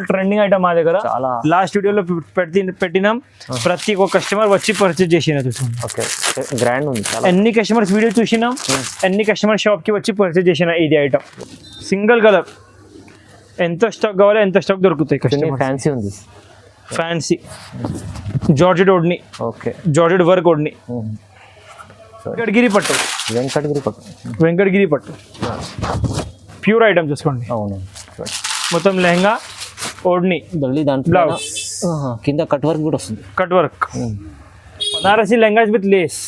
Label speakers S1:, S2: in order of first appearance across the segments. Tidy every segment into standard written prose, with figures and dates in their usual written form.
S1: Trending item మా దగ్గర. Last వీడియోలో పెట్టినాం, ప్రతి ఒక్క కస్టమర్ వచ్చి పర్చేజ్ చేసిన చూసుకోండి.
S2: ఓకే, గ్రాండ్ ఉంది.
S1: ఎన్ని కస్టమర్స్ వీడియో చూసినాం, ఎన్ని కస్టమర్ షాప్ కి వచ్చి పర్చేజ్ చేసిన ఇది ఐటమ్. సింగిల్ కలర్, ఎంత స్టాక్ కావాలో ఎంత స్టాక్ దొరుకుతాయి. కస్టమర్
S2: ఫ్యాన్సీ ఉంది,
S1: fancy georgette odhni.
S2: Okay,
S1: georgette work odhni. Venkatagiri పట్టు, వెంకటగిరి పట్టు ప్యూర్ ఐటమ్ చూసుకోండి.
S2: అవును,
S1: మొత్తం లెహంగా ఓడ్ని, బ్లౌజ్
S2: కింద కట్ వర్క్ కూడా వస్తుంది.
S1: Cut work Banarasi lehengas with lace.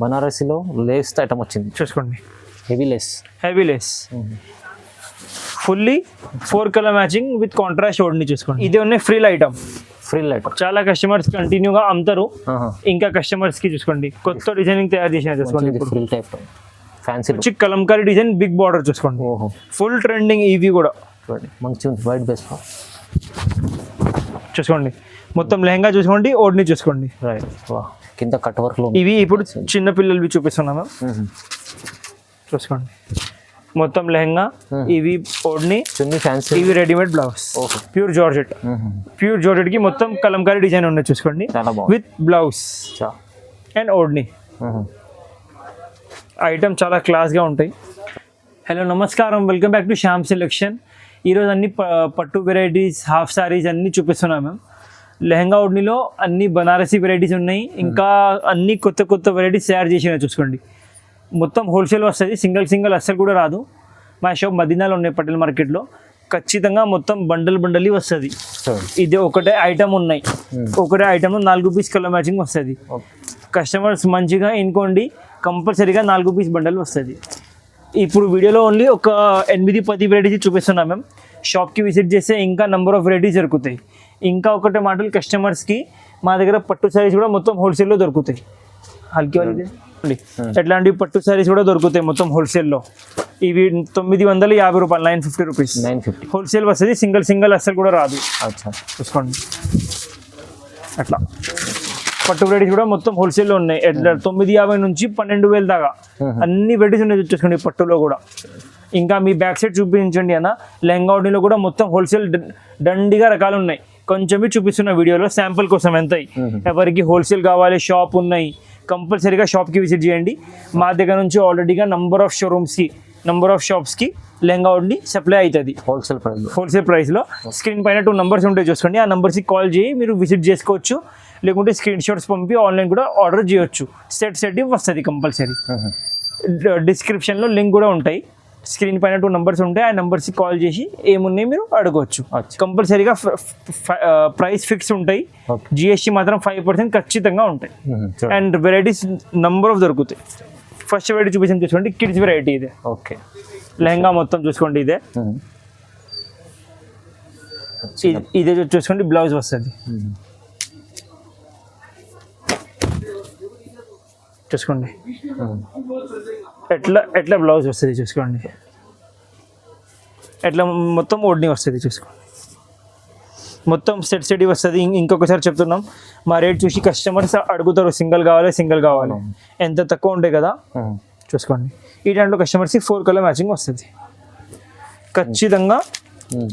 S2: బనారసిలో లేస్ ఐటమ్ వచ్చింది చూసుకోండి. Heavy lace,
S1: heavy lace, fully 4 colour matching with contrast odhni చూసుకోండి. ఇది ఉన్నాయి ఫ్రీల్ ఐటమ్.
S2: ఫ్రిల్ ఐటమ్
S1: చాలా కస్టమర్స్ కంటిన్యూగా అమ్ముతారు. ఇంకా కస్టమర్స్ కి చూసుకోండి కొత్త డిజైనింగ్ తయారు చేసిన చూసుకోండి.
S2: ఫ్రిల్ టైప్ ఫ్యాన్సీ
S1: మంచి కలంకారీ డిజైన్, బిగ్ బార్డర్ చూసుకోండి. ఫుల్ ట్రెండింగ్ ఇవి కూడా
S2: మంచి వైట్ బేస్
S1: చూసుకోండి. మొత్తం లెహంగా చూసుకోండి, ఓడ్ని చూసుకోండి.
S2: కింద కట్ వర్క్ లో
S1: ఇవి ఇప్పుడు చిన్న పిల్లలవి చూపిస్తున్నాము చూసుకోండి. మొత్తం లెహంగా, ఇవి ఓడ్ని,
S2: ఫ్యాన్సీ,
S1: ఇవి readymade blouse. Pure georgette, pure georgette కి మొత్తం కలంకారీ డిజైన్ ఉన్నాయి చూసుకోండి. With blouse and ఓడ్ని. ఐటమ్ చాలా క్లాస్గా ఉంటాయి. హలో నమస్కారం, welcome back to Shyam selection. ఈరోజు అన్ని పట్టు వెరైటీస్, హాఫ్ సారీస్ అన్నీ చూపిస్తున్నాం మ్యామ్. లెహంగా ఓడ్నీలో అన్ని బనారసీ వెరైటీస్ ఉన్నాయి, ఇంకా అన్ని కొత్త కొత్త వెరైటీస్ తయారు చేసినా చూసుకోండి. మొత్తం హోల్సేల్ వస్తుంది, సింగిల్ అస్సలు కూడా రాదు. మా షాప్ మదీనాలో ఉన్నాయి, పటేల్ మార్కెట్లో. ఖచ్చితంగా మొత్తం బండల్ వస్తుంది. ఇది ఒకటే ఐటమ్ ఉన్నాయి, ఒకటే ఐటమ్ 4 పీస్ కలర్ మ్యాచింగ్ వస్తుంది. కస్టమర్స్ మంచిగా ఎన్నుకోండి, కంపల్సరీగా 4 పీస్ బండల్ వస్తుంది. ఇప్పుడు వీడియోలో ఓన్లీ ఒక 8-10 వెరైటీస్ చూపిస్తున్నాం మేము. షాప్కి విజిట్ చేస్తే ఇంకా నెంబర్ ఆఫ్ వెరైటీస్ దొరుకుతాయి. ఇంకా ఒకటే మాటలు కస్టమర్స్కి, మా దగ్గర పట్టు సారీస్ కూడా మొత్తం హోల్సేల్లో దొరుకుతాయి. హల్కి వాళ్ళది ఎట్లాంటి పట్టు సారీస్ కూడా దొరుకుతాయి మొత్తం హోల్సేల్లో. ఇవి 950 రూపాయలు, 950 రూపీస్ హోల్సేల్ వస్తుంది. సింగిల్ అస్సలు కూడా రాదు. చూసుకోండి అట్లా. పట్టు వెరైటీస్ కూడా మొత్తం హోల్సేల్లో ఉన్నాయి. ఎట్లా 950 నుంచి 12,000 దాకా అన్ని వెరైటీస్ ఉన్నాయి చూసుకోండి పట్టులో కూడా. ఇంకా మీ బ్యాక్ సైడ్ చూపించండి అన్న. లెహంగా ఓడ్నీలో కూడా మొత్తం హోల్సేల్ దండిగా రకాలు ఉన్నాయి. కొంచెం చూపిస్తున్న వీడియోలో శాంపుల్ కోసం ఎంత. ఎవరికి హోల్సేల్ కావాలి, షాప్ ఉన్నాయి, కంపల్సరీగా షాప్కి విజిట్ చేయండి. మా దగ్గర నుంచి ఆల్రెడీగా నంబర్ ఆఫ్ షోరూమ్స్కి, నంబర్ ఆఫ్ షాప్స్కి లెహంగా ఓడ్నీ సప్లై అవుతుంది హోల్సేల్ ప్రైస్లో. స్క్రీన్ పైన 2 నంబర్స్ ఉంటాయి చూసుకోండి. ఆ నెంబర్స్కి కాల్ చేయి మీరు విజిట్ చేసుకోవచ్చు, లేకుంటే స్క్రీన్ షాట్స్ పంపి ఆన్లైన్ కూడా ఆర్డర్ చేయొచ్చు. సెట్ వస్తుంది కంపల్సరీ. డిస్క్రిప్షన్లో లింక్ కూడా ఉంటాయి. స్క్రీన్ పైన 2 నంబర్స్ ఉంటాయి, ఆ నెంబర్స్కి కాల్ చేసి ఏమున్నాయి మీరు అడగవచ్చు. కంపల్సరీగా ప్రైస్ ఫిక్స్ ఉంటాయి. జిఎస్టీ మాత్రం 5% ఖచ్చితంగా ఉంటాయి. అండ్ వెరైటీస్ నంబర్ ఆఫ్ దొరుకుతాయి. ఫస్ట్ వెరైటీ చూపించాను చూసుకోండి, కిడ్స్ వెరైటీ ఇదే.
S2: ఓకే,
S1: లెహంగా మొత్తం చూసుకోండి ఇదే. ఇదే చూసుకోండి, బ్లౌజ్ వస్తుంది చూసుకోండి. ఎట్లా బ్లౌజ్ వస్తుంది చూసుకోండి. ఎట్లా మొత్తం ఓడ్ని వస్తుంది చూసుకోండి. మొత్తం సెట్ వస్తుంది. ఇంకొకసారి చెప్తున్నాం, మా రేట్ చూసి కస్టమర్స్ అడుగుతారు సింగిల్ కావాలి. ఎంత తక్కువ ఉంటాయి కదా చూసుకోండి. ఈ దాంట్లో కస్టమర్స్కి 4 కలర్ మ్యాచింగ్ వస్తుంది ఖచ్చితంగా.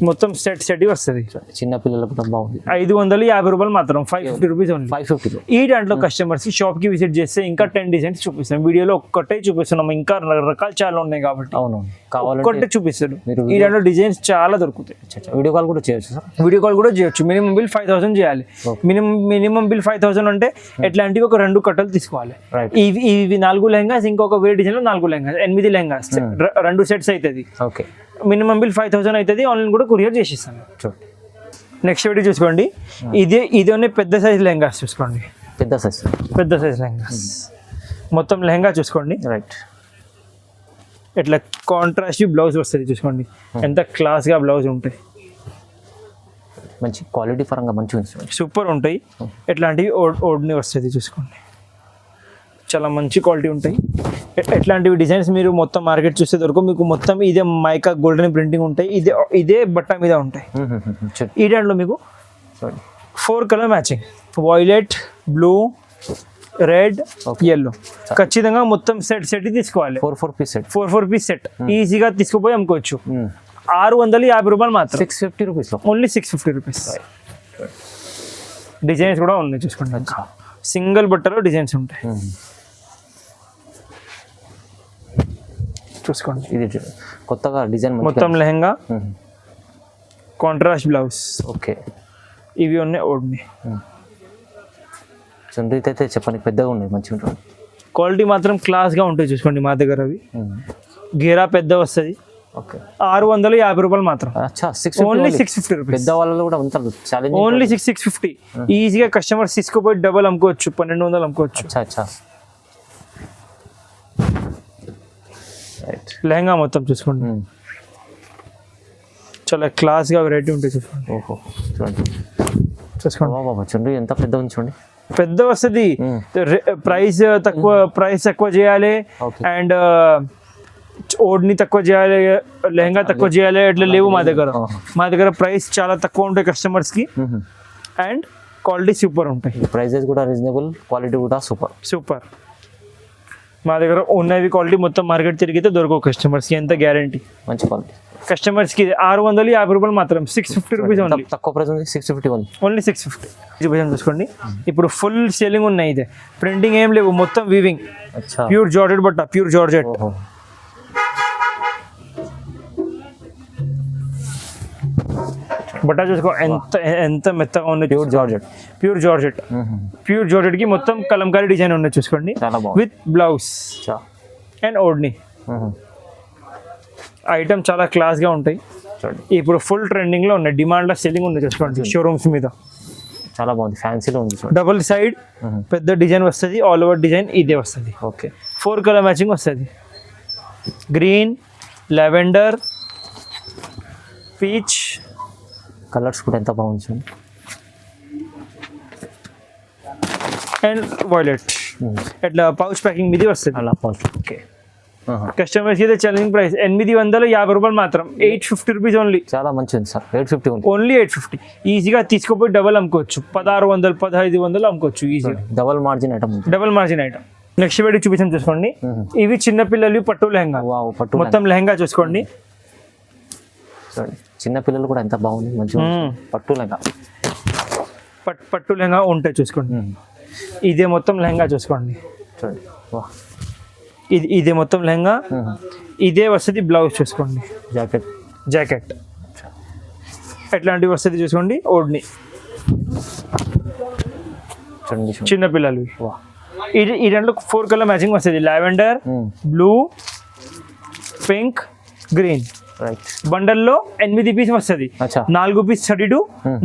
S1: మొత్తం సెట్ వస్తుంది.
S2: చిన్న పిల్లలకు బాగుంది.
S1: 550 రూపాయలు మాత్రం, 550 రూపీస్ ఓన్లీ.
S2: 550.
S1: ఈ దాంట్లో కస్టమర్స్ షాప్కి విజిట్ చేస్తే ఇంకా 10 డిజైన్స్ చూపిస్తాం. వీడియోలో ఒక్కటే చూపిస్తున్నాం, ఇంకా రకాలు చాలా ఉన్నాయి కాబట్టి ఒక్కటే చూపిస్తారు. ఈ దాంట్లో డిజైన్స్ చాలా దొరుకుతాయి.
S2: వీడియో కాల్ కూడా చేయొచ్చు సార్.
S1: వీడియో కాల్ కూడా చేయొచ్చు. మినిమం బిల్ 5,000 చేయాలి. మినిమం బిల్ 5,000 అంటే ఎట్లాంటివి ఒక 2 కట్టలు తీసుకోవాలి. ఇవి 4 లెహంగాస్, ఇంకొక వేరే డిజైన్లో 4 లెహంగాస్, 8 లెహంగాస్, 2 సెట్స్ అవుతుంది.
S2: ఓకే,
S1: మినిమం బిల్ 5,000 అవుతుంది. ఆన్లైన్ కూడా కొరియర్ చేసేస్తాను. నెక్స్ట్ వీడియో చూసుకోండి. ఇదే పెద్ద సైజ్ లెహంగాస్ చూసుకోండి. పెద్ద సైజ్ లెహంగాస్ మొత్తం లెహంగా చూసుకోండి.
S2: రైట్,
S1: ఇట్లా కాంట్రాస్ట్ బ్లౌజ్ వస్తుంది చూసుకోండి. ఎంత క్లాస్గా బ్లౌజ్ ఉంటాయి.
S2: మంచి క్వాలిటీ పరంగా మంచిగా
S1: సూపర్ ఉంటాయి. ఎట్లాంటివి ఓడ్ని వస్తుంది చూసుకోండి. చాలా మంచి క్వాలిటీ ఉంటాయి. ఎట్లాంటివి డిజైన్స్ మీరు మొత్తం మార్కెట్ చూస్తే దొరకవు మీకు. మొత్తం ఇదే మైకా గోల్డెన్ ప్రింటింగ్ ఉంటాయి. ఇదే బట్ట మీద ఉంటాయి. ఈ దాంట్లో మీకు 4 colour matching, violet, blue, red, yellow. ఖచ్చితంగా మొత్తం సెట్ తీసుకోవాలి.
S2: 4 పీస్ సెట్.
S1: 4 పీస్ సెట్ ఈజీగా తీసుకుపోయి అమ్ముకోవచ్చు. ₹650 మాత్రం.
S2: 650 రూపీస్లో
S1: ఓన్లీ 650 రూపీస్. డిజైన్స్ కూడా ఉన్నాయి చూసుకోండి. సింగిల్ బట్టలో డిజైన్స్ ఉంటాయి చూసుకోండి.
S2: ఇది కొత్తగా డిజైన్
S1: మొత్తం లెహంగా, కాంట్రాస్ట్ బ్లౌజ్.
S2: ఓకే,
S1: ఇవి ఉన్నాయి ఓడ్ని.
S2: చుండ్రీ అయితే చెప్పండి, పెద్దగా ఉన్నాయి, మంచిగా ఉంటుంది.
S1: క్వాలిటీ మాత్రం క్లాస్గా ఉంటాయి చూసుకోండి. మా దగ్గర అవి గేరా పెద్ద వస్తుంది.
S2: ఓకే,
S1: ₹650 మాత్రం.
S2: అచ్చా,
S1: ఓన్లీ 650 రూపీస్.
S2: పెద్ద వాళ్ళలో కూడా ఉంటారు ఛాలెంజ్.
S1: ఓన్లీ 650. ఈజీగా కస్టమర్స్ తీసుకుపోయి డబల్ అమ్ముకోవచ్చు, 1200 అమ్ముకోవచ్చు.
S2: అచ్చా అచ్చా, రైట్.
S1: లెహంగా మొత్తం చూసుకోండి, చాలా క్లాస్గా వెరైటీ ఉంటాయి చూసుకోండి.
S2: ఓహో, చూడండి
S1: చూసుకోండి
S2: బాబా, చుండ్రీ ఎంత పెద్ద ఉంది చూడండి.
S1: పెద్ద వస్తుంది. ప్రైస్ తక్కువ చేయాలి
S2: Okay.
S1: అండ్ ఓడ్ని తక్కువ చేయాలి, లెహంగా తక్కువ చేయాలి, ఇట్లా లేవు మా దగ్గర. మా దగ్గర ప్రైస్ చాలా తక్కువ ఉంటాయి కస్టమర్స్కి అండ్ క్వాలిటీ సూపర్ ఉంటాయి.
S2: ప్రైజెస్ కూడా రీజనబుల్, క్వాలిటీ కూడా సూపర్.
S1: సూపర్. మా దగ్గర ఉన్నవి క్వాలిటీ మొత్తం మార్కెట్ తిరిగితే దొరకవు కస్టమర్స్కి, ఎంత గ్యారంటీ.
S2: మంచి క్వాలిటీ.
S1: కస్టమర్స్కి ₹650 మాత్రం. 650 రూపీస్ ఓన్లీ.
S2: తక్కువ ప్రైస్ ఉంది, 650 ఓన్లీ.
S1: ఓన్లీ 650. చూసుకోండి, ఇప్పుడు ఫుల్ సేలింగ్ ఉన్నాయి. ఇదే ప్రింటింగ్ ఏం లేవు, మొత్తం వీవింగ్.
S2: అచ్చా,
S1: ప్యూర్ జార్జెట్ బట్ట, ప్యూర్ జార్జెట్.
S2: ఓహో,
S1: బట్ట చూసుకో ఎంత ఎంత మెత్తగా ఉంది.
S2: Pure georgette.
S1: Pure georgette. Pure georgette కి మొత్తం కలంకారీ డిజైన్ ఉన్నది చూసుకోండి,
S2: చాలా బాగుంది.
S1: With blouse and ఓడ్ని. ఐటమ్ చాలా క్లాస్ గా ఉంటాయి.
S2: చూడండి,
S1: ఇప్పుడు ఫుల్ ట్రెండింగ్ లో ఉన్నాయి, డిమాండ్ లో సెల్లింగ్ ఉంది చూసుకోండి. షోరూమ్స్ మీద
S2: చాలా బాగుంది, ఫ్యాన్సీలో ఉంది చూడండి.
S1: డబుల్ సైడ్ పెద్ద డిజైన్ వస్తుంది, ఆల్ ఓవర్ డిజైన్ ఇదే వస్తుంది.
S2: ఓకే,
S1: 4 కలర్ మ్యాచింగ్ వస్తుంది. Green, lavender, peach.
S2: కలర్స్ కూడా ఎంత బాగుంది చూడండి.
S1: And violet. ఇట్లా పౌచ్ ప్యాకింగ్ మీద వస్తుంది.
S2: అలా పాల్స్. ఓకే,
S1: కస్టమర్స్ అయితే ఛాలెంజింగ్ ప్రైస్ ₹850 మాత్రం. 850 రూపీస్ ఓన్లీ.
S2: చాలా మంచిగా ఉంది సార్, 850 ఉంది.
S1: ఓన్లీ 850. ఈజీగా తీసుకుపోయి డబల్ అమ్ముకోవచ్చు, 1600 1500 అమ్ముకోవచ్చు ఈజీగా.
S2: డబల్ మార్జిన్ ఐటమ్ ఉంది.
S1: Double margin item. Next video చూపించాం చూసుకోండి. ఇవి చిన్న పిల్లలు పట్టు లెహంగా.
S2: వావ్, పట్టు
S1: మొత్తం లెహంగా చూసుకోండి.
S2: చూడండి, చిన్న పిల్లలు కూడా ఎంత బాగుంది, మంచిగా ఉంది. పట్టు లెహంగా.
S1: పట్టు లెహంగా ఉంటాయి చూసుకోండి. ఇదే మొత్తం లెహంగా చూసుకోండి.
S2: చూడండి, వా,
S1: ఇదే మొత్తం లెహంగా. ఇదే వస్తుంది బ్లౌజ్ చూసుకోండి. జాకెట్ ఎట్లాంటివి వస్తుంది చూసుకోండి. ఓడ్ని
S2: చూడండి,
S1: చిన్న పిల్లలు.
S2: వా,
S1: ఈ రెండు 4 కలర్ మ్యాచింగ్ వస్తుంది. Lavender, blue, pink, green.
S2: Right.
S1: బండల్లో 8 పీస్ వస్తుంది.
S2: అచ్చా,
S1: 4 పీస్ 32,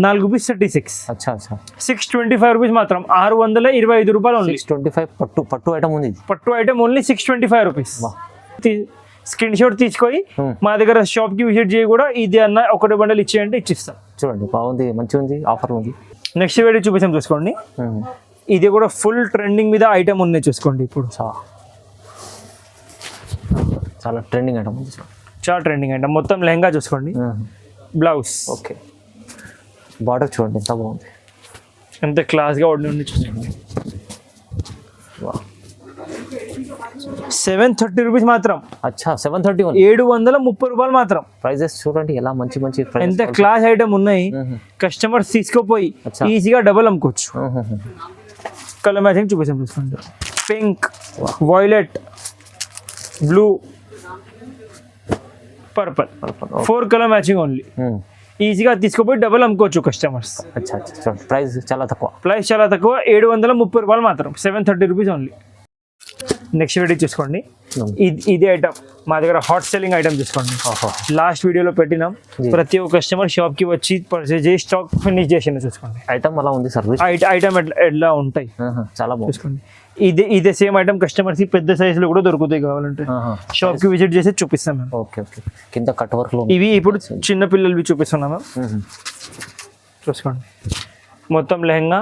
S1: 4 పీస్ 36.
S2: అచ్చా అచ్చా,
S1: 625 రూపీస్ మాత్రం. ₹625 ఓన్లీ.
S2: 625 పట్టు ఐటమ్ ఉంది.
S1: పట్టు item only 625 rupees. Screen shot తీసుకొని మా దగ్గర షాప్ కి విజిట్ చేయి కూడా ఇది అన్న ఒకటి బండలు ఇచ్చేయంటే ఇచ్చిస్తాం.
S2: చూడండి, బాగుంది, మంచిగా ఉంది, ఆఫర్ ఉంది.
S1: నెక్స్ట్ వీడియో చూపించాం చూసుకోండి. ఇది కూడా ఫుల్ ట్రెండింగ్ మీద ఐటమ్ ఉన్నాయి చూసుకోండి. ఇప్పుడు
S2: చాలా ట్రెండింగ్ ఐటమ్ ఉంది.
S1: చాలా ట్రెండింగ్ ఐటమ్. మొత్తం లెహంగా చూసుకోండి, బ్లౌజ్.
S2: ఓకే, బార్డర్ చూడండి ఎంత బాగుంది,
S1: ఎంత క్లాస్గా ఉంది చూసుకోండి. 730 రూపీస్ మాత్రం.
S2: అచ్చా, 730
S1: ₹730 మాత్రం.
S2: ప్రైజెస్ చూడండి ఎలా మంచి మంచి
S1: ఎంత క్లాస్ ఐటమ్ ఉన్నాయి. కస్టమర్స్ తీసుకోపోయి ఈజీగా డబల్ అమ్ముకోవచ్చు. కలర్ మ్యాచింగ్ చూపించాం చూసుకోండి. Pink, violet, blue, purple. 4 colour matching only. ఈజీగా తీసుకుపోయి డబల్ అమ్ముకోవచ్చు కస్టమర్స్.
S2: అచ్చా అచ్చా, చూడండి, ప్రైస్ చాలా తక్కువ.
S1: ₹730 మాత్రం. 730 రూపీస్ ఓన్లీ. నెక్స్ట్ వీడియో చూసుకోండి. ఇదే ఐటమ్ మా దగ్గర హాట్ సెల్లింగ్ ఐటమ్ చూసుకోండి. లాస్ట్ వీడియోలో పెట్టినాం. ప్రతి ఒక్క కస్టమర్ షాప్ కి వచ్చి పర్చేజ్ చేసి స్టాక్ ఫినిష్ చేసిన చూసుకోండి.
S2: ఐటమ్ అలా ఉంది సర్వీస్.
S1: ఐటమ్ ఎట్లా ఉంటాయి
S2: చాలా బాగుంది
S1: చూసుకోండి. ఇదే సేమ్ ఐటమ్ కస్టమర్స్ కి పెద్ద సైజ్ లో కూడా దొరుకుతాయి. కావాలంటే షాప్ కి విజిట్ చేసి చూపిస్తాం మేము.
S2: ఓకే ఓకే, కింద కట్ వర్క్ లో
S1: ఇవి ఇప్పుడు చిన్న పిల్లలవి చూపిస్తున్నాం మేము. చూసుకోండి, మొత్తం లెహంగా.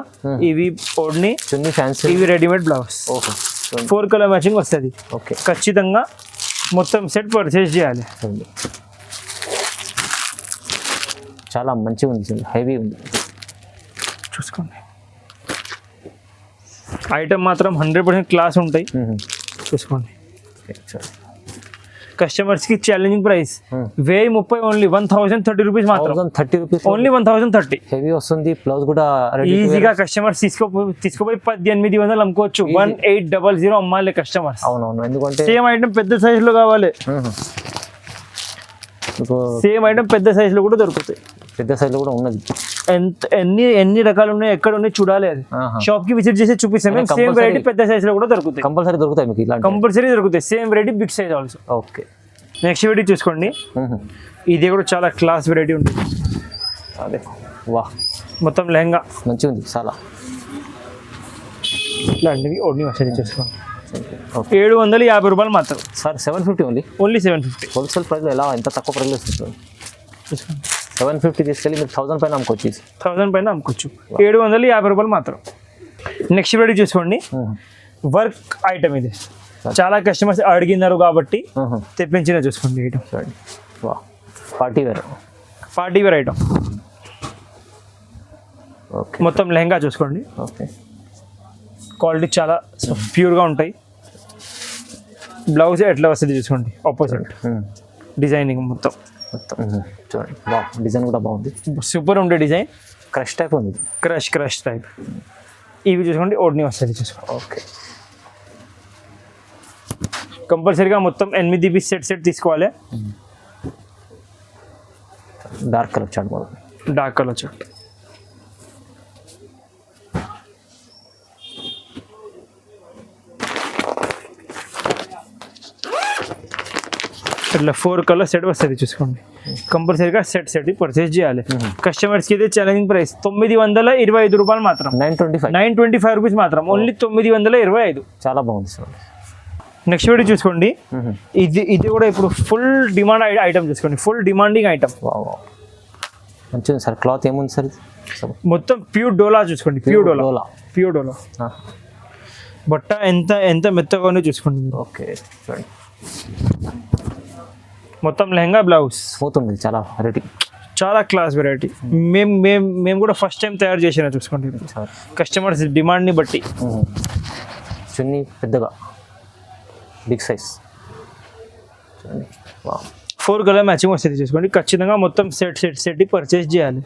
S1: ఇవి ఓడ్ని,
S2: చున్నీ, ఫ్యాన్సీ.
S1: ఇవి readymade blouse.
S2: Okay,
S1: 4 colour matching వస్తుంది.
S2: ఓకే,
S1: ఖచ్చితంగా మొత్తం సెట్ పర్చేస్ చేయాలి.
S2: చాలా మంచిగా ఉంది, హెవీ ఉంది
S1: చూసుకోండి. ఐటమ్ మాత్రం 100% క్లాస్ ఉంటాయి చూసుకోండి. కస్టమర్స్కి ఛాలెంజింగ్ ప్రైస్ 1030 ఓన్లీ 1030 రూపీస్ మాత్రం
S2: 1030 రూపీస్
S1: ఓన్లీ 1030
S2: హెవీ వస్తుంది. బ్లౌజ్ కూడా
S1: ఈజీగా కస్టమర్స్ తీసుకోపోయి 1800 అమ్ముకోవచ్చు. 1800 అమ్మాలి కస్టమర్స్.
S2: అవునవును, ఎందుకంటే
S1: సేమ్ ఐటమ్ పెద్ద సైజులో కావాలి, సేమ్ ఐటమ్ పెద్ద సైజులో కూడా దొరుకుతాయి.
S2: పెద్ద సైజులో కూడా ఉన్నది.
S1: ఎన్ని రకాలు ఉన్నాయి, ఎక్కడ ఉన్నాయి చూడాలి. అది షాప్ కి విజిట్ చేసి చూపిస్తాం. సేమ్ వెరైటీ పెద్ద సైజ్ లో కూడా దొరుకుతాయి.
S2: కంపల్సరీ దొరుకుతాయి మీకు ఇలా,
S1: కంపల్సరీ దొరుకుతాయి. Same variety big size also.
S2: Okay,
S1: next variety చూసుకోండి. ఇది కూడా చాలా క్లాస్ వెరైటీ ఉంటుంది.
S2: అదే వా,
S1: మొత్తం లెహంగా
S2: మంచిగా ఉంది చాలా.
S1: ఇట్లాంటివి ఓన్లీ మసాజ్ చేసుకోండి. 750 రూపాయలు మాత్రం
S2: సార్. 750
S1: ఓన్లీ 750
S2: హోల్సేల్ ప్రైస్లో. ఎలా ఎంత తక్కువ ప్రైస్లో ఇస్తుంది
S1: చూసుకోండి.
S2: 750 తీసుకెళ్ళి మీరు 1000 పైన అమ్ముకోవచ్చు.
S1: 1000 పైన అమ్ముకోవచ్చు. 750 రూపాయలు మాత్రం. నెక్స్ట్ వెరైటీ చూసుకోండి. వర్క్ ఐటమ్ ఇది. చాలా కస్టమర్స్ అడిగినారు కాబట్టి తెప్పించిన చూసుకోండి ఐటమ్.
S2: వా, పార్టీ వేర్
S1: ఐటమ్.
S2: ఓకే,
S1: మొత్తం లెహంగా చూసుకోండి.
S2: ఓకే,
S1: క్వాలిటీ చాలా ప్యూర్గా ఉంటాయి. బ్లౌజ్ ఎట్లా వస్తుంది చూసుకోండి. ఆపోజిట్ డిజైనింగ్ మొత్తం
S2: చూడండి. బా, డిజైన్ కూడా బాగుంది.
S1: సూపర్ ఉండే డిజైన్.
S2: క్రష్ టైప్ ఉంది.
S1: Crush type. ఇవి చూసుకోండి. ఓడ్ని వస్తుంది చూసుకోండి.
S2: ఓకే,
S1: కంపల్సరీగా మొత్తం 8 పీస్ సెట్ తీసుకోవాలి.
S2: డార్క్ కలర్ చాట్ బాగుంది.
S1: Dark colour chart. ఇట్లా 4 కలర్ సెట్ వస్తుంది చూసుకోండి. కంపల్సరీగా సెట్ పర్చేస్ చేయాలి. కస్టమర్స్కి అయితే ఛాలెంజింగ్ ప్రైస్ 925 రూపాయలు మాత్రం. 925 రూపీస్ మాత్రం. ఓన్లీ 925.
S2: చాలా బాగుంది సార్.
S1: నెక్స్ట్ వీడియో చూసుకోండి. ఇది కూడా ఇప్పుడు ఫుల్ డిమాండ్ ఐటమ్ చూసుకోండి. Full demanding item.
S2: మంచిది సార్. క్లాత్ ఏముంది సార్?
S1: మొత్తం ప్యూర్ డోలా చూసుకోండి. ప్యూర్ డోలా. బట్ట ఎంత మెత్తగా ఉందో చూసుకోండి.
S2: ఓకే, చూడండి.
S1: మొత్తం లెహంగా బ్లౌజ్
S2: స్మూత్ ఉంది. చాలా వెరైటీ,
S1: చాలా క్లాస్ వెరైటీ. మేము కూడా ఫస్ట్ టైం తయారు చేసిన చూసుకోండి. కస్టమర్స్ డిమాండ్ని బట్టి.
S2: చున్నీ పెద్దగా, బిగ్ సైజ్.
S1: 4 కలర్ మ్యాచింగ్ వస్తుంది చూసుకోండి. ఖచ్చితంగా మొత్తం సెట్ పర్చేస్ చేయాలి.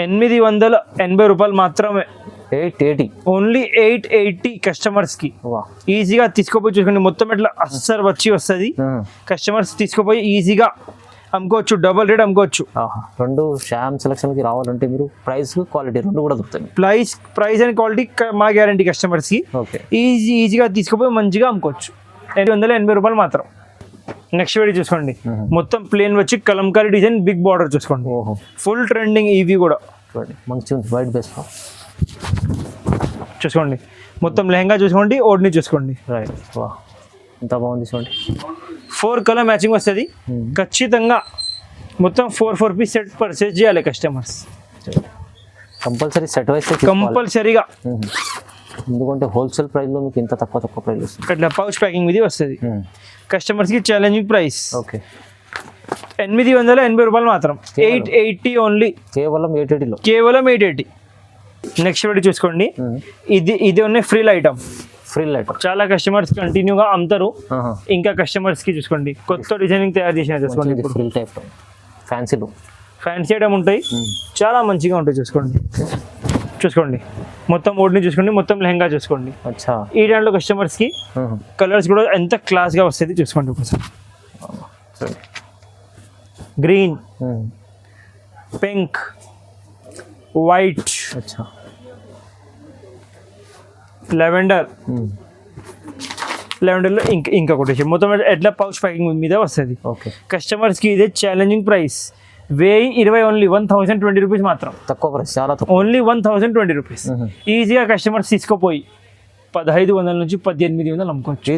S1: 880 రూపాయలు మాత్రమే.
S2: 880
S1: ఓన్లీ 880 కస్టమర్స్కి. ఈజీగా తీసుకోపోయి చూసుకోండి. మొత్తం ఇట్లా అస్సలు వస్తుంది. కస్టమర్స్ తీసుకోపోయి ఈజీగా అమ్ముకోవచ్చు. డబల్ రేట్ అమ్ముకోవచ్చు.
S2: రెండు శ్యామ్ సెలక్షన్కి రావాలంటే మీరు ప్రైస్ క్వాలిటీ రెండు కూడా దొరుకుతాయి.
S1: ప్రైస్ అండ్ క్వాలిటీ మా గ్యారంటీ కస్టమర్స్కి.
S2: ఓకే,
S1: ఈజీగా తీసుకోపోయి మంచిగా అమ్ముకోవచ్చు. 880 రూపాయలు మాత్రం. నెక్స్ట్ వీడియో చూసుకోండి. మొత్తం ప్లేన్ వచ్చి కలంకారీ డిజైన్, బిగ్ బార్డర్ చూసుకోండి. ఫుల్ ట్రెండింగ్ ఇవి కూడా.
S2: మంచిగా ఉంది. వైట్ బేస్
S1: చూసుకోండి. మొత్తం లెహంగా చూసుకోండి. ఓడ్ని చూసుకోండి.
S2: రైట్. వా, ఎంత బాగుంది చూడండి.
S1: 4 కలర్ మ్యాచింగ్ వస్తుంది. ఖచ్చితంగా మొత్తం 4 పీస్ సెట్ పర్చేస్ చేయాలి కస్టమర్స్.
S2: కంపల్సరీ సెట్ వైస్
S1: కంపల్సరీగా.
S2: ఎందుకంటే హోల్సేల్ ప్రైస్లో మీకు ఇంత తక్కువ ప్రైస్ వస్తుంది.
S1: అట్లా పౌచ్ ప్యాకింగ్ ఇది వస్తుంది. కస్టమర్స్కి ఛాలెంజింగ్ ప్రైస్.
S2: ఓకే,
S1: 880 రూపాయలు మాత్రం. 880 ఓన్లీ.
S2: కేవలం 880లో.
S1: కేవలం 880. నెక్స్ట్ వీడియో చూసుకోండి. ఇది ఉన్నాయి ఫ్రిల్ ఐటమ్. చాలా కస్టమర్స్ కంటిన్యూగా అమ్ముతారు. ఇంకా కస్టమర్స్కి చూసుకోండి. కొత్త డిజైనింగ్ తయారు చేసిన చూసుకోండి.
S2: ఫ్రిల్ టైప్ ఫ్యాన్సీ
S1: ఐటమ్ ఉంటాయి. చాలా మంచిగా ఉంటాయి చూసుకోండి. మొత్తం ఓడ్ని చూసుకోండి. మొత్తం లెహంగా చూసుకోండి. ఈ దాంట్లో కస్టమర్స్కి కలర్స్ కూడా ఎంత క్లాస్గా వస్తుంది చూసుకోండి. ఒకసారి గ్రీన్, పింక్, వైట్, లెవెండర్లో ఇంకా కొట్టేసి మొత్తం ఎట్లా పౌచ్ ప్యాకింగ్ మీద వస్తుంది. కస్టమర్స్కి ఇదే ఛాలెంజింగ్ ప్రైస్. 1020 ఓన్లీ 1020 రూపీస్ మాత్రం.
S2: తక్కువ ప్రైస్, చాలా తక్కువ.
S1: Only 1020 rupees. ఈజీగా కస్టమర్స్ తీసుకోపోయి 1500 నుంచి 1800 అమ్ముకోవచ్చు.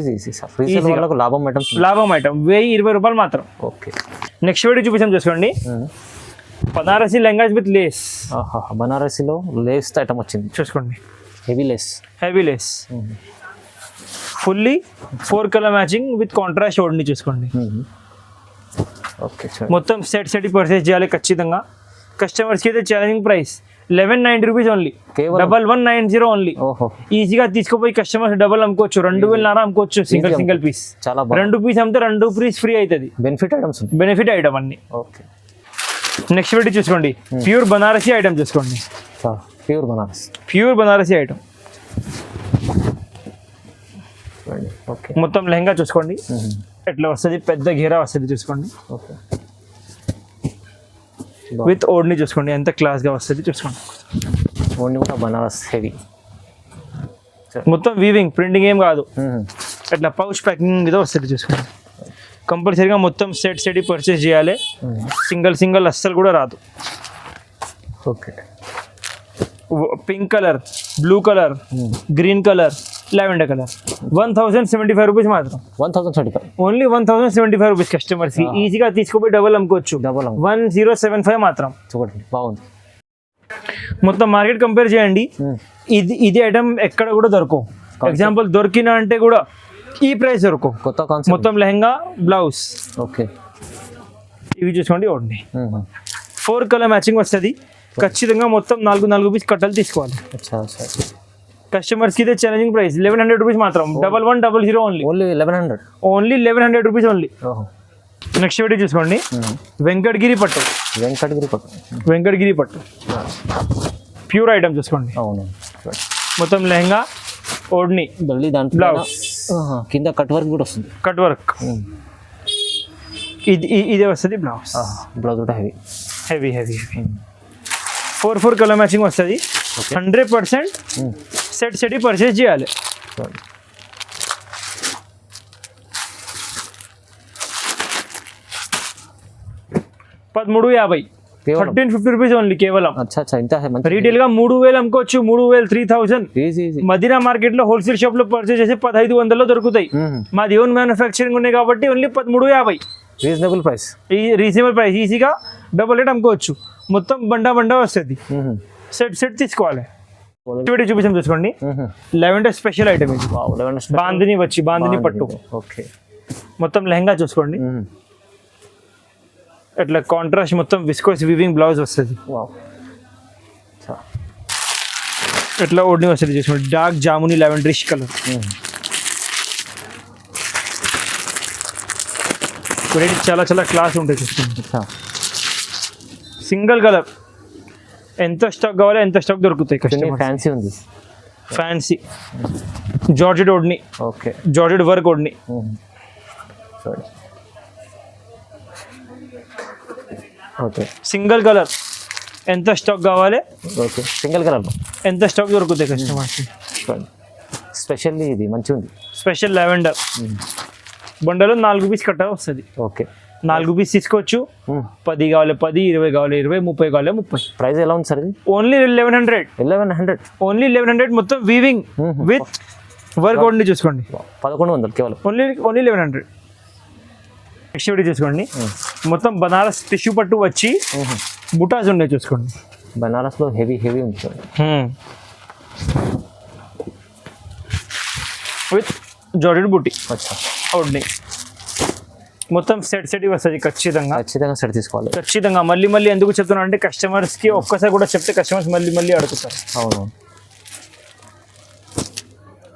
S1: లాభం ఐటమ్ 1020 రూపాయలు మాత్రం.
S2: ఓకే,
S1: నెక్స్ట్ వీడియో చూపించాం చూసుకోండి. Banarasi lehengas with lace.
S2: బనారసీలో లేస్ ఐటమ్ వచ్చింది చూసుకోండి. Heavy lace
S1: fully 4 colour matching with contrast odhni చూసుకోండి.
S2: ఓకే,
S1: మొత్తం సెట్ పర్చేస్ చేయాలి ఖచ్చితంగా. కస్టమర్స్కి అయితే ఛాలెంజింగ్ ప్రైస్ 1190 రూపీస్ ఓన్లీ,
S2: కేవలం
S1: 1190 ఓన్లీ.
S2: ఓహో
S1: ఈజీగా తీసుకుపోయి కస్టమర్స్ డబల్ అమ్ముకోవచ్చు, 2000 అమ్ముకోవచ్చు సింగిల్ పీస్.
S2: చాలా బాగుంది.
S1: 2 పీస్ అమ్మితే 2 పీస్ ఫ్రీ అవుతుంది.
S2: బెనిఫిట్ ఐటమ్స్ ఉంటాయి.
S1: బెనిఫిట్ ఐటమ్ అన్ని.
S2: ఓకే
S1: నెక్స్ట్ వెరైటీ చూసుకోండి, ప్యూర్ బనారసి ఐటమ్ చూసుకోండి.
S2: Pure Banaras.
S1: Pure Banarasi item
S2: okay
S1: మొత్తం లెహంగా చూసుకోండి ఎట్లా వస్తుంది, పెద్ద ఘేరా వస్తుంది చూసుకోండి.
S2: ఓకే
S1: విత్ ఓడ్ని చూసుకోండి ఎంత క్లాస్గా వస్తుంది చూసుకోండి.
S2: ఓన్లీ కూడా బనారస్ హెవీ.
S1: మొత్తం వీవింగ్ ప్రింటింగ్ ఏం కాదు, అట్లా పౌచ్ ప్యాకింగ్ ఏదో వస్తుంది చూసుకోండి. కంపల్సరీగా మొత్తం సెట్ పర్చేస్ చేయాలి, సింగిల్ అస్సలు కూడా రాదు.
S2: Okay
S1: pink colour, blue colour, green colour, lavender colour 1075 rupees మాత్రం.
S2: 1075
S1: ఓన్లీ 1075 రూపీస్ కస్టమర్స్కి ఈజీగా తీసుకుపోయి డబల్ అమ్ముకోవచ్చు. 1075 మాత్రం.
S2: చూడండి బాగుంది.
S1: మొత్తం మార్కెట్ కంపేర్ చేయండి, ఇది ఐటమ్ ఎక్కడ కూడా దొరకవు. ఎగ్జాంపుల్ దొరికిన అంటే కూడా ఈ ప్రైస్ దొరకవు.
S2: కొత్త కాన్సెప్ట్.
S1: మొత్తం లెహంగా బ్లౌజ్.
S2: ఓకే
S1: ఇవి చూసుకోండి ఓన్లీ 4 కలర్ మ్యాచింగ్ వస్తుంది. ఖచ్చితంగా మొత్తం 4 పీస్ కట్టలు తీసుకోవాలి. కస్టమర్స్కి ఇదే ఛాలెంజింగ్ ప్రైస్ 1100 రూపీస్ మాత్రం. 1100 only.
S2: Only 1100.
S1: Only 1100 rupees only.
S2: ఓహో
S1: నెక్స్ట్ వీడియో చూసుకోండి, వెంకటగిరి పట్టు. వెంకటగిరి పట్టు ప్యూర్ ఐటమ్ చూసుకోండి.
S2: అవును
S1: మొత్తం లెహంగా ఓడ్ని
S2: మళ్ళీ దాంట్లో
S1: బ్లౌజ్
S2: కింద కట్ వర్క్ కూడా వస్తుంది.
S1: కట్ వర్క్ ఇదే వస్తుంది బ్లౌజ్.
S2: బ్లౌజ్ కూడా heavy
S1: heavy heavy heavy 4 colour matching వస్తుంది. 100% సెట్ పర్చేస్ చేయాలి. 1350, 1350 రూపీస్ ఓన్లీ కేవలం. రీటైల్ గా 3000 అమ్ముకోవచ్చు, 3000 3000. మదీనా మార్కెట్ లో హోల్సేల్ షాప్ లో పర్చేస్ చేసి 1500 దొరుకుతాయి. మాది ఓన్ మ్యానుఫ్యాక్చరింగ్ ఉన్నాయి కాబట్టి ఓన్లీ 1350.
S2: Reasonable price.
S1: ఈజీగా డబుల్ రేట్ అమ్ముకోవచ్చు. మొత్తం బండా వస్తుంది. సెట్ తీసుకోవాలి. చూపించాం చూసుకోండి, లెవెండర్ స్పెషల్ ఐటమ్ ఇది. బాందిని పట్టు.
S2: ఓకే
S1: మొత్తం లెహంగా చూసుకోండి, అట్లా కాంట్రాస్ట్ మొత్తం విస్కోస్ వివింగ్ బ్లౌజ్ వస్తుంది. ఎట్లా ఓడ్ని వస్తుంది చూసుకోండి, డార్క్ జాముని లెవెండరిష్ కలర్. చాలా క్లాస్ ఉంటాయి చూసుకోండి. సింగిల్ కలర్ ఎంత స్టాక్ కావాలో ఎంత స్టాక్ దొరుకుతాయి.
S2: ఫ్యాన్సీ ఉంది,
S1: fancy georgette odhni.
S2: Okay
S1: georgette work ఓడ్ని.
S2: Okay
S1: single colour ఎంత స్టాక్ కావాలి,
S2: ఓకే సింగిల్ కలర్
S1: ఎంత స్టాక్ దొరుకుతాయి కస్టమర్స్.
S2: స్పెషల్లీ ఇది మంచిగా ఉంది.
S1: స్పెషల్ లెవెండర్ బండలో 4 పీస్ కట్ట వస్తుంది.
S2: ఓకే
S1: 4 పీస్ తీసుకోవచ్చు. 10 కావాలి 10, 20 కావాలి 20, 30 కావాలి 30.
S2: ప్రైస్ ఎలా ఉంది సార్ ఇది?
S1: ఓన్లీ 1100. ఓన్లీ 1100 మొత్తం వీవింగ్ విత్ వర్క్ ఓన్లీ చూసుకోండి.
S2: 1100 కేవలం.
S1: ఓన్లీ 1100. నెక్స్ట్ వీడియో చూసుకోండి, మొత్తం బనారస్ టిష్యూ పట్టు వచ్చి బుటాస్ ఉన్నాయి చూసుకోండి.
S2: బనారస్లో హెవీ ఉంది సార్.
S1: విత్ జార్జెట్ బుట్టి ఓడ్ని. మొత్తం సెట్ వస్తుంది. ఖచ్చితంగా
S2: సెట్ తీసుకోవాలి.
S1: ఖచ్చితంగా మళ్ళీ ఎందుకు చెప్తున్నా అంటే కస్టమర్స్కి ఒక్కసారి కూడా చెప్తే కస్టమర్స్ మళ్ళీ అడుగుతారు.
S2: అవును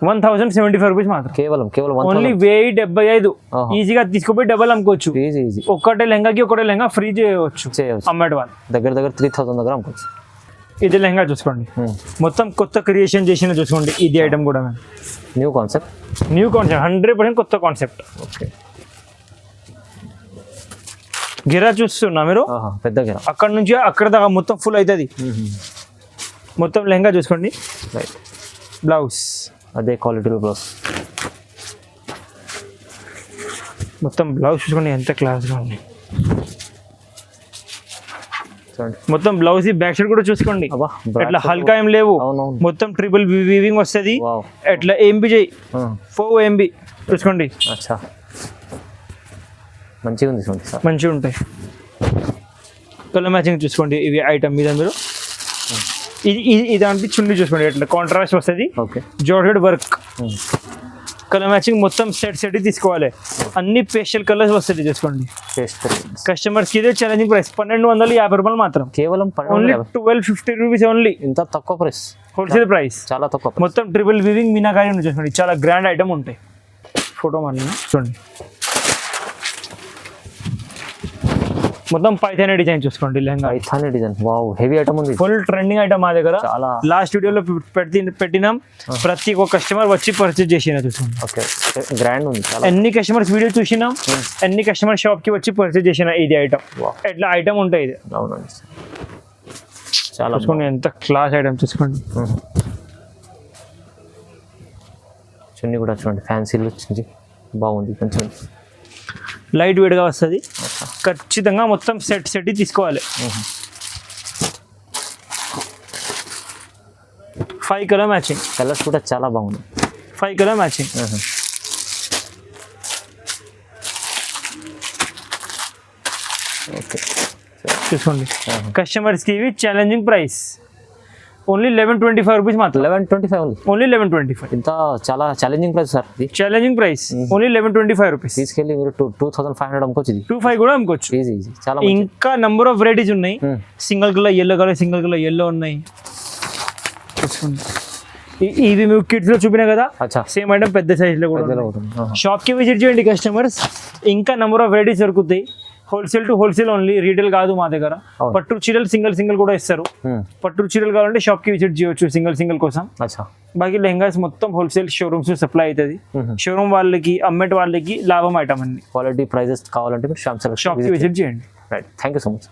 S1: 1075 రూపీస్ మాత్రం.
S2: కేవలం
S1: ఓన్లీ 1075. ఈజీగా తీసుకుపోయి డబల్ అమ్ముకోవచ్చు.
S2: ఈజీ
S1: ఒకటే లెహంగా ఫ్రీ చేయవచ్చు అమ్మేట వాళ్ళు.
S2: దగ్గర 3000 దగ్గర అమ్ముకోవచ్చు.
S1: ఇది లెహంగా చూసుకోండి, మొత్తం కొత్త క్రియేషన్ చేసిన చూసుకోండి. ఇది ఐటమ్ కూడా
S2: న్యూ కాన్సెప్ట్
S1: 100% కొత్త కాన్సెప్ట్.
S2: ఓకే
S1: గిరా చూస్తున్నా మీరు,
S2: పెద్ద గిరా.
S1: అక్కడ నుంచి అక్కడ దాకా మొత్తం ఫుల్ అవుతుంది. మొత్తం లెహంగా చూసుకోండి, బ్లౌజ్
S2: అదే క్వాలిటీలో బ్లౌజ్.
S1: మొత్తం బ్లౌజ్ చూసుకోండి ఎంత క్లాస్గా ఉంది. మొత్తం బ్లౌజ్ బ్యాక్ సైడ్ కూడా చూసుకోండి, ఎట్లా హల్కా ఏం లేవు. మొత్తం ట్రిపుల్ వీవింగ్ వస్తుంది. ఎట్లా ఎంబీ చేయి 4 MB చూసుకోండి.
S2: మంచిగా ఉంది,
S1: మంచిగా ఉంటాయి. కలర్ మ్యాచింగ్ చూసుకోండి. ఇవి ఐటమ్ మీద మీరు ఇది అంటే చున్నీ చూసుకోండి, ఎట్లా కాంట్రాస్ట్ వస్తుంది. జార్జెట్ వర్క్ కలర్ మ్యాచింగ్ మొత్తం సెట్ తీసుకోవాలి. అన్ని పేస్టల్ కలర్స్ వస్తాయి చూసుకోండి. కస్టమర్స్కి ఇదే ఛాలెంజింగ్ ప్రైస్ 1250 రూపాయలు మాత్రం.
S2: కేవలం
S1: ఓన్లీ 1250 రూపీస్ ఓన్లీ.
S2: ఇంత తక్కువ ప్రైస్,
S1: హోల్సేల్ ప్రైస్
S2: చాలా తక్కువ.
S1: మొత్తం ట్రిపుల్ వివింగ్ మీనాకారి ఉంది చూసుకోండి. చాలా గ్రాండ్ ఐటమ్ ఉంటాయి. ఫోటో మాత్రం చూడండి. మొత్తం పైథానీ డిజైన్ చూసుకోండి. Lehenga
S2: Paithani design, wow heavy item ఉంది.
S1: ఫుల్ ట్రెండింగ్ ఐటమ్ మా దగ్గర.
S2: చాలా
S1: లాస్ట్ వీడియోలో పెట్టినాం. ప్రతి ఒక్క కస్టమర్ వచ్చి పర్చేజ్ చేసిన చూసుకోండి.
S2: ఓకే, గ్రాండ్ ఉంది చాలా.
S1: ఎన్ని కస్టమర్స్ వీడియో చూసినాం, ఎన్ని కస్టమర్ షాప్ కి వచ్చి పర్చేజ్ చేసిన ఇది ఐటమ్. ఎట్లా ఐటమ్ ఉంటాయి ఇది.
S2: అవునండి, చాలా
S1: చూసుకోండి ఎంత క్లాస్ ఐటమ్ చూసుకోండి.
S2: చున్నీ కూడా చూడండి, ఫ్యాన్సీలు వచ్చింది, బాగుంది. కొంచెం
S1: లైట్ వెయిట్ గా వస్తుంది. ఖచ్చితంగా మొత్తం సెట్ తీసుకోవాలి. 5 కలర్ మ్యాచింగ్.
S2: కలర్స్ కూడా చాలా బాగుంది.
S1: 5 కలర్ మ్యాచింగ్.
S2: ఓకే,
S1: చూసుకోండి. కస్టమర్స్ కి ఇవి ఛాలెంజింగ్ ప్రైస్. ఓన్లీ 1125 రూపీస్ మాత్రం.
S2: 1125 ఓన్లీ.
S1: ఓన్లీ 1125.
S2: ఇంత చాలా ఛాలెంజింగ్ ప్రైస్ సార్ ఇది.
S1: Challenging price only 1125 rupees.
S2: తీసుకెళ్ళి మీరు 2500 అమ్ముకోవచ్చు. ఇది
S1: 25 కూడా అమ్ముకోవచ్చు.
S2: ఈజీ చాలా.
S1: ఇంకా నంబర్ ఆఫ్ వెరైటీస్ ఉన్నాయి. సింగిల్ కలర్ ఎల్లో ఉన్నాయి. చూసుకోండి. ఇవి మీకు కిడ్స్ లో చూపినా కదా, సేమ్ ఐటమ్ పెద్ద సైజ్ లో కూడా షాప్ కి విజిట్ చేయండి కస్టమర్స్. ఇంకా నంబర్ ఆఫ్ వెరైటీస్ దొరుకుతాయి. Wholesale to wholesale only, retail కాదు మా దగ్గర. పట్టు చీరలు సింగిల్ కూడా ఇస్తారు. పట్టు చీరలు కావాలంటే షాప్ కి విజిట్ చేయొచ్చు సింగిల్ కోసం. బాకీ లెహంగాస్ మొత్తం హోల్సేల్ షోరూమ్స్ సప్లై అవుతుంది. షోరూమ్ వాళ్ళకి అమ్మేట వాళ్ళకి లాభం ఐటమ్ అన్ని.
S2: క్వాలిటీ ప్రైజెస్ కావాలంటే
S1: షాప్ కి విజిట్ చేయండి.
S2: Right, thank you so much.